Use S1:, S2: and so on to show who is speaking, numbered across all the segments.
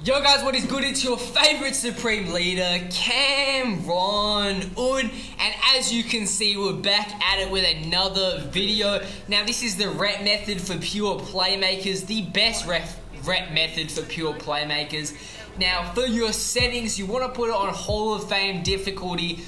S1: Yo guys, what is good? It's your favorite Supreme Leader, Cameron Un, and as you can see, we're back at it with another video. Now this is the rep method for pure playmakers, the best rep method for pure playmakers. Now for your settings, you want to put it on Hall of Fame difficulty,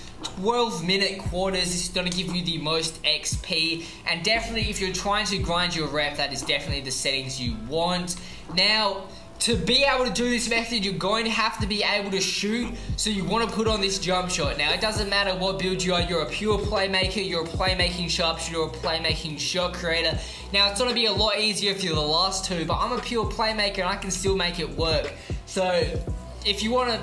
S1: 12-minute quarters. This is going to give you the most XP, and definitely if you're trying to grind your rep, that is definitely the settings you want. Now, to be able to do this method, you're going to have to be able to shoot, so you want to put on this jump shot. Now, it doesn't matter what build you are, you're a pure playmaker, you're a playmaking sharpshooter, or a playmaking shot creator. Now, it's going to be a lot easier if you're the last two, but I'm a pure playmaker and I can still make it work. So, if you want to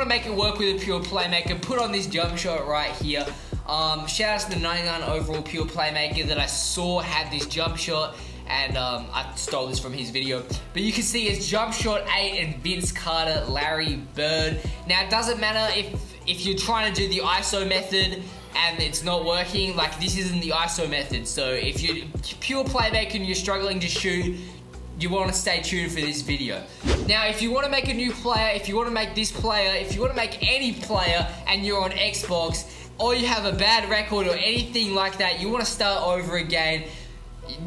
S1: make it work with a pure playmaker, put on this jump shot right here. Shout out to the 99 overall pure playmaker that I saw had this jump shot. And I stole this from his video. But you can see it's Jump Shot 8 and Vince Carter, Larry Bird. Now it doesn't matter if you're trying to do the ISO method and it's not working, like this isn't the ISO method. So if you're pure playmaker and you're struggling to shoot, you want to stay tuned for this video. Now if you want to make a new player, if you want to make this player, if you want to make any player and you're on Xbox, or you have a bad record or anything like that, you want to start over again.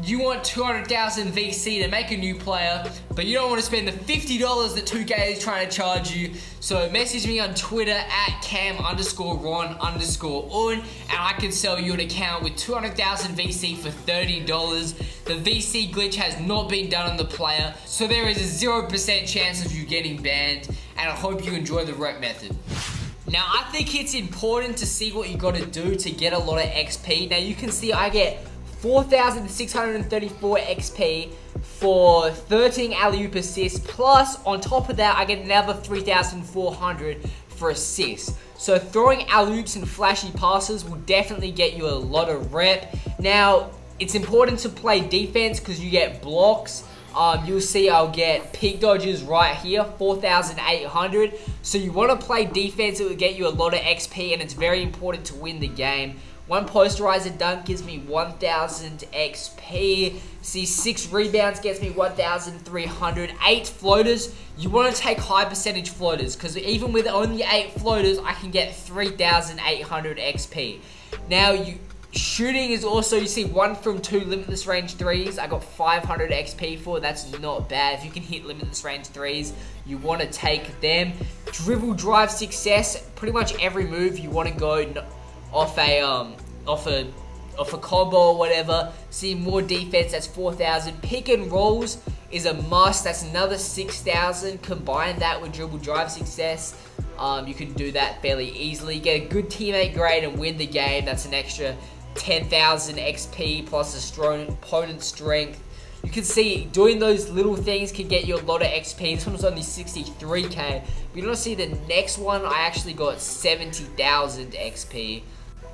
S1: You want 200,000 VC to make a new player, but you don't want to spend the $50 that 2K is trying to charge you. So message me on Twitter at cam_ron_un, and I can sell you an account with 200,000 VC for $30. The VC glitch has not been done on the player, so there is a 0% chance of you getting banned, and I hope you enjoy the rep method. Now, I think it's important to see what you got to do to get a lot of XP. Now, you can see I get 4,634 XP for 13 alley-oop assists, plus on top of that I get another 3,400 for assists. So throwing alley-oops and flashy passes will definitely get you a lot of rep. Now it's important to play defense because you get blocks. You'll see I'll get pick dodges right here, 4,800. So you want to play defense, it will get you a lot of XP, and it's very important to win the game. One posterizer dunk gives me 1,000 XP. See, 6 rebounds gets me 1,300. 8 floaters, you want to take high percentage floaters, because even with only 8 floaters, I can get 3,800 XP. Now, shooting is also, you see, 1 from 2 limitless range threes. I got 500 XP for. That's not bad. If you can hit limitless range threes, you want to take them. Dribble drive success. Pretty much every move you want to go off a combo or whatever. See, more defense, that's 4,000. Pick and rolls is a must, that's another 6,000. Combine that with dribble drive success, you can do that fairly easily. Get a good teammate grade and win the game. That's an extra 10,000 XP plus a strong opponent strength. You can see doing those little things can get you a lot of XP. This one was only 63k. But you don't see the next one, I actually got 70,000 XP.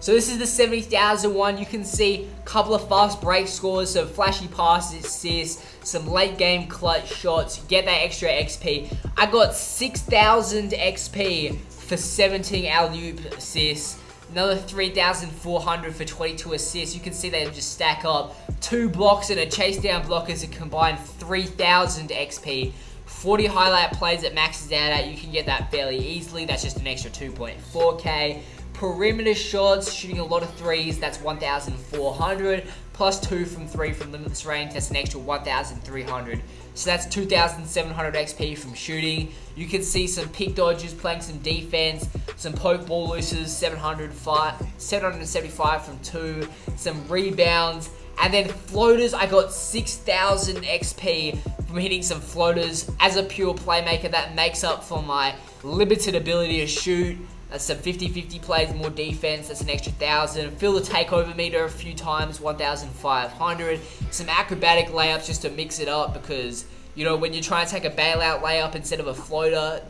S1: So this is the 70,000 one. You can see a couple of fast break scores, so flashy passes, assists, some late game clutch shots. You get that extra XP. I got 6,000 XP for 17 alley-oop assists. Another 3,400 for 22 assists. You can see they just stack up. 2 blocks and a chase down block is a combined 3,000 XP. 40 highlight plays that maxes out at, you can get that fairly easily. That's just an extra 2.4k. Perimeter shots, shooting a lot of threes, that's 1,400. Plus 2 from 3 from limitless range, that's an extra 1,300. So that's 2,700 XP from shooting. You can see some pick dodges, playing some defense, some poke ball looses, 775 from 2, some rebounds, and then floaters. I got 6,000 XP from hitting some floaters. As a pure playmaker, that makes up for my limited ability to shoot. That's some 50-50 plays, more defense, that's an extra 1,000. Fill the takeover meter a few times, 1,500. Some acrobatic layups just to mix it up, because, you know, when you try and take a bailout layup instead of a floater,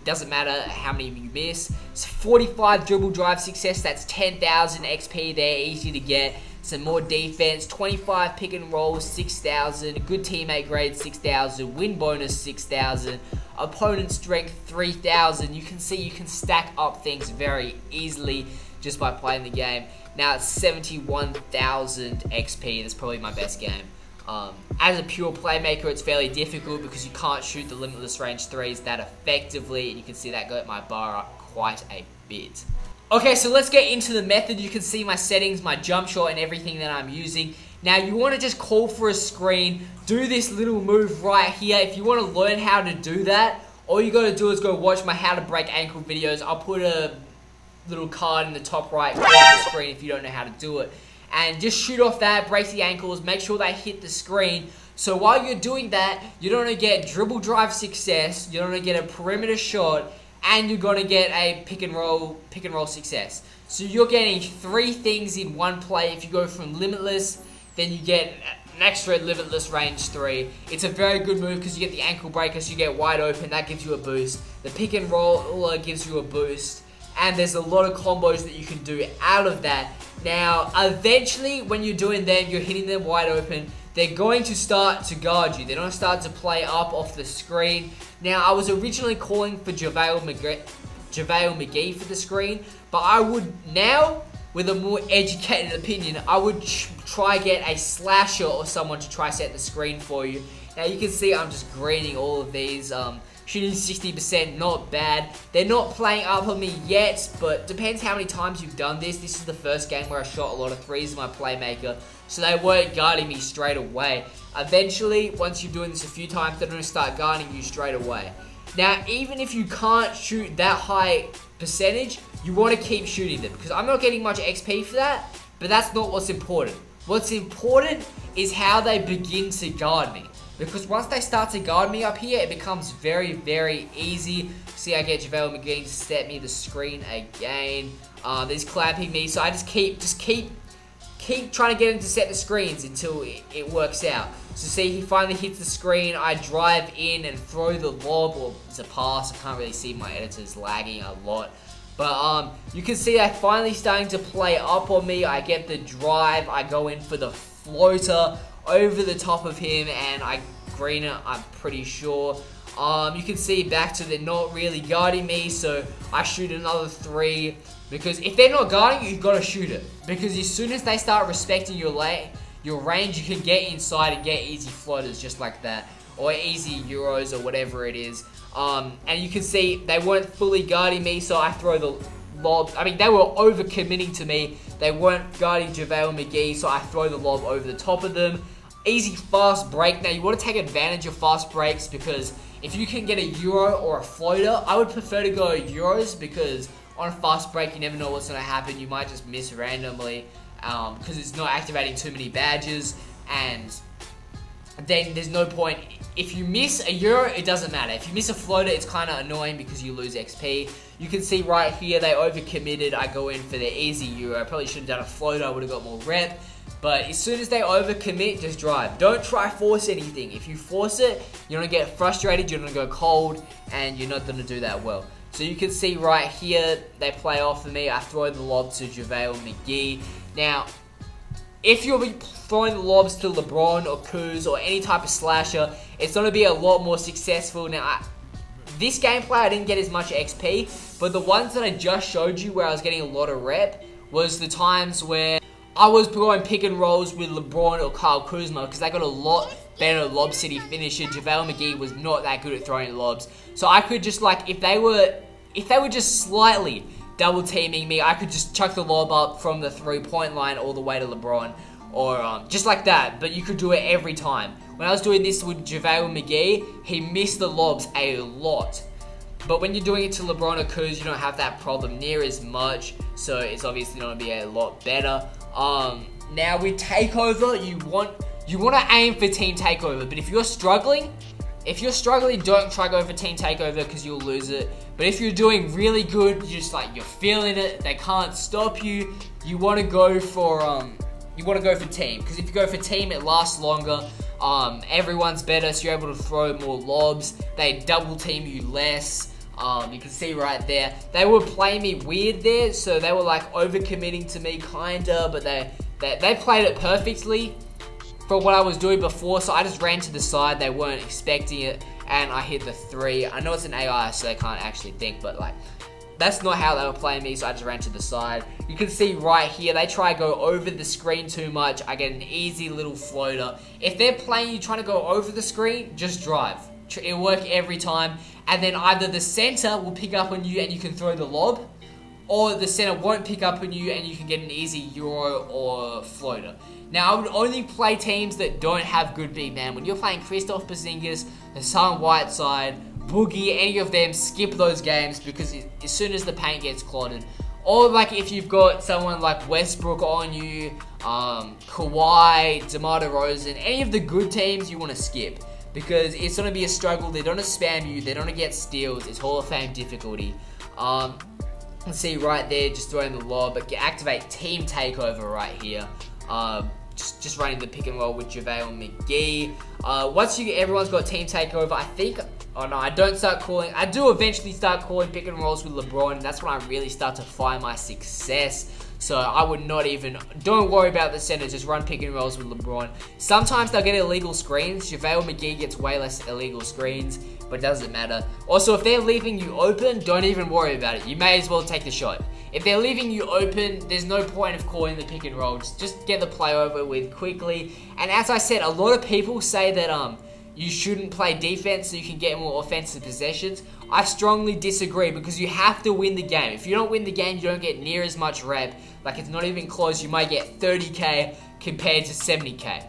S1: doesn't matter how many you miss. It's 45 dribble drive success, that's 10,000 XP there, easy to get. Some more defense, 25 pick and roll, 6,000. Good teammate grade, 6,000. Win bonus, 6,000. Opponent strength, 3,000. You can see you can stack up things very easily just by playing the game. Now it's 71,000 XP. That's probably my best game. As a pure playmaker, it's fairly difficult because you can't shoot the limitless range threes that effectively, and you can see that got my bar up quite a bit. Okay, so let's get into the method. You can see my settings, my jump shot, and everything that I'm using. Now, you want to just call for a screen, do this little move right here. If you want to learn how to do that, all you got to do is go watch my how to break ankle videos. I'll put a little card in the top right corner of the screen if you don't know how to do it. And just shoot off that, break the ankles, make sure they hit the screen. So while you're doing that, you're going to get dribble drive success, you're going to get a perimeter shot, and you're going to get a pick and roll success. So you're getting 3 things in one play. If you go from limitless, then you get an extra limitless range 3. It's a very good move because you get the ankle breaker, so you get wide open, that gives you a boost. The pick and roll gives you a boost. And there's a lot of combos that you can do out of that. Now, eventually, when you're doing them, you're hitting them wide open, they're going to start to guard you. They're going to start to play up off the screen. Now, I was originally calling for JaVale McGee for the screen, but I would now, with a more educated opinion, I would try get a slasher or someone to try set the screen for you. Now, you can see I'm just greening all of these. Shooting 60%, not bad. They're not playing up on me yet, but depends how many times you've done this. This is the first game where I shot a lot of threes in my Playmaker, so they weren't guarding me straight away. Eventually, once you're doing this a few times, they're going to start guarding you straight away. Now, even if you can't shoot that high percentage, you want to keep shooting them, because I'm not getting much XP for that, but that's not what's important. What's important is how they begin to guard me. Because once they start to guard me up here, it becomes very, very easy. See, I get JaVale McGee to set me the screen again. They're clapping me, so I just keep trying to get him to set the screens until it works out. So see, he finally hits the screen. I drive in and throw the lob, or it's a pass. I can't really see, my editor's lagging a lot. But you can see they're finally starting to play up on me. I get the drive. I go in for the floater over the top of him, and I green it, I'm pretty sure. You can see back to they're not really guarding me, so I shoot another 3. Because if they're not guarding you, you've got to shoot it. Because as soon as they start respecting your range, you can get inside and get easy floaters just like that. Or easy Euros or whatever it is. And you can see they weren't fully guarding me, so I throw the lob. I mean, they were over-committing to me. They weren't guarding JaVale McGee, so I throw the lob over the top of them. Easy fast break. Now, you want to take advantage of fast breaks, because if you can get a Euro or a floater, I would prefer to go Euros, because on a fast break, you never know what's going to happen. You might just miss randomly because it's not activating too many badges, and then there's no point. If you miss a Euro, it doesn't matter. If you miss a floater, it's kind of annoying because you lose XP. You can see right here, they overcommitted. I go in for the easy Euro. I probably should have done a floater. I would have got more rep. But as soon as they overcommit, just drive. Don't try force anything. If you force it, you're going to get frustrated, you're going to go cold, and you're not going to do that well. So you can see right here, they play off of me. I throw the lob to JaVale McGee. Now, if you'll be throwing the lobs to LeBron or Kuz or any type of slasher, it's going to be a lot more successful. Now, this gameplay, I didn't get as much XP, but the ones that I just showed you where I was getting a lot of rep was the times where I was throwing pick and rolls with LeBron or Kyle Kuzma, because they got a lot better lob city finisher. JaVale McGee was not that good at throwing lobs. So I could just, like, if they were just slightly double teaming me, I could just chuck the lob up from the 3-point line all the way to LeBron, or just like that. But you could do it every time. When I was doing this with JaVale McGee, he missed the lobs a lot. But when you're doing it to LeBron or Kuz, you don't have that problem near as much, so it's obviously going to be a lot better. Now with takeover, you want to aim for team takeover, but if you're struggling, don't try go for team takeover because you'll lose it. But if you're doing really good, you're feeling it, they can't stop you, you want to go for team, because if you go for team, it lasts longer. Everyone's better, so you're able to throw more lobs. They double team you less. You can see right there, they were playing me weird there, so they were like overcommitting to me kinda, but they played it perfectly for what I was doing before, so I just ran to the side. They weren't expecting it, and I hit the 3. I know it's an AI, so they can't actually think, but like, that's not how they were playing me, so I just ran to the side. You can see right here, they try to go over the screen too much. I get an easy little floater. If they're playing you trying to go over the screen, just drive. It'll work every time. And then either the center will pick up on you and you can throw the lob, or the center won't pick up on you and you can get an easy Euro or floater. Now, I would only play teams that don't have good big man. When you're playing Kristaps Porzingis, Hassan Whiteside, Boogie, any of them, skip those games, because as soon as the paint gets clotted, or like if you've got someone like Westbrook on you, Kawhi, DeMar DeRozan, any of the good teams you want to skip, because it's going to be a struggle. They're going to spam you, they're going to get steals. It's Hall of Fame difficulty. Let's see right there, just throwing the lob, but activate team takeover right here. Just running the pick and roll with JaVale McGee. Once everyone's got team takeover, I think, oh no, I don't start calling. I do eventually start calling pick and rolls with LeBron, and that's when I really start to find my success. So I would not even, don't worry about the center, just run pick and rolls with LeBron. Sometimes they'll get illegal screens. JaVale McGee gets way less illegal screens, but it doesn't matter. Also, if they're leaving you open, don't even worry about it. You may as well take the shot. If they're leaving you open, there's no point of calling the pick and roll. Just get the play over with quickly. And as I said, a lot of people say that you shouldn't play defense so you can get more offensive possessions. I strongly disagree, because you have to win the game. If you don't win the game, you don't get near as much rep. Like, it's not even close. You might get 30k compared to 70k.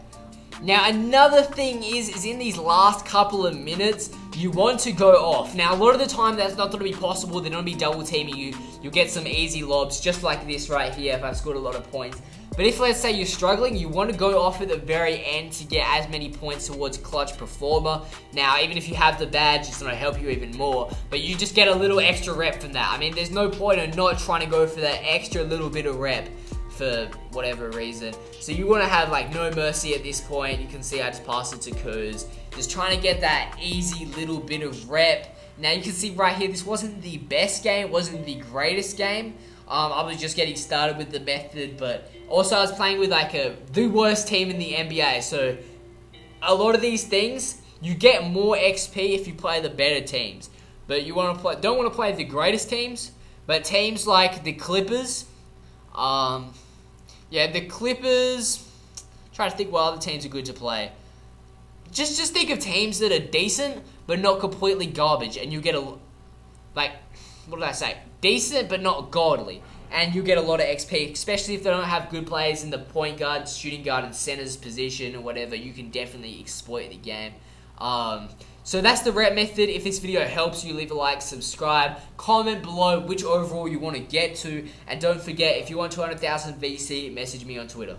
S1: Now, another thing is in these last couple of minutes, you want to go off. Now, a lot of the time, that's not going to be possible. They're going to be double teaming you. You'll get some easy lobs, just like this right here, if I've scored a lot of points. But if, let's say, you're struggling, you want to go off at the very end to get as many points towards clutch performer. Now, even if you have the badge, it's going to help you even more. But you just get a little extra rep from that. I mean, there's no point in not trying to go for that extra little bit of rep for whatever reason. So you want to have like no mercy at this point. You can see I just passed it to Kuz. Just trying to get that easy little bit of rep. Now you can see right here, this wasn't the best game, wasn't the greatest game. I was just getting started with the method, but also I was playing with like the worst team in the NBA. So a lot of these things, you get more XP if you play the better teams. But you want to play, don't want to play the greatest teams, but teams like the Clippers. Yeah, the Clippers. Try to think what other teams are good to play. Just think of teams that are decent but not completely garbage, and you get like, what did I say? Decent but not godly, and you get a lot of XP, especially if they don't have good players in the point guard, shooting guard, and center's position or whatever. You can definitely exploit the game. So that's the rep method. If this video helps you, leave a like, subscribe, comment below which overall you want to get to, and don't forget, if you want 200,000 VC, message me on Twitter.